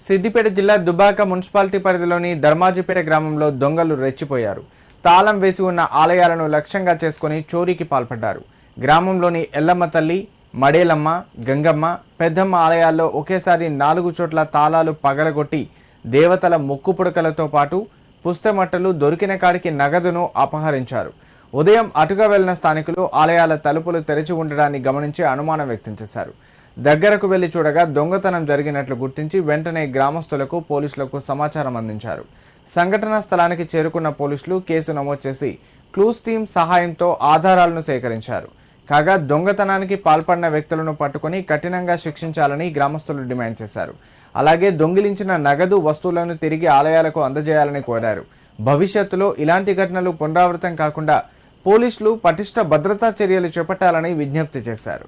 సిద్దిపేట జిల్లా దుబ్బాక మున్సిపాలిటీ పరిధిలోని ధర్మాజిపేట గ్రామంలో దొంగలు రెచ్చిపోయారు. తాళం వేసి ఉన్న ఆలయాలను లక్ష్యంగా చేసుకుని చోరీకి పాల్పడ్డారు. గ్రామంలోని ఎల్లమ్మ తల్లి, మడేలమ్మ, గంగమ్మ, పెద్దమ్మ ఆలయాల్లో ఒకేసారి 4 చోట్ల తాళాలు పగలగొట్టి దేవతల ముక్కు పుడకలతో పాటు పుస్తమట్టలు, దొరికిన కాడికి నగదును అపహరించారు. ఉదయం అటుగా వెళ్లిన స్థానికులు ఆలయాల తలుపులు తెరిచి ఉండడాన్ని గమనించి అనుమానం వ్యక్తం చేశారు. దగ్గరకు వెళ్లి చూడగా దొంగతనం జరిగినట్లు గుర్తించి వెంటనే గ్రామస్తులకు, పోలీసులకు సమాచారం అందించారు. సంఘటనా స్థలానికి చేరుకున్న పోలీసులు కేసు నమోదు చేసి క్లూస్ టీం సహాయంతో ఆధారాలను సేకరించారు. కాగా దొంగతనానికి పాల్పడిన వ్యక్తులను పట్టుకుని కఠినంగా శిక్షించాలని గ్రామస్తులు డిమాండ్ చేశారు. అలాగే దొంగిలించిన నగదు, వస్తువులను తిరిగి ఆలయాలకు అందజేయాలని కోరారు. భవిష్యత్తులో ఇలాంటి ఘటనలు పునరావృతం కాకుండా పోలీసులు పటిష్ట భద్రతా చర్యలు చేపట్టాలని విజ్ఞప్తి చేశారు.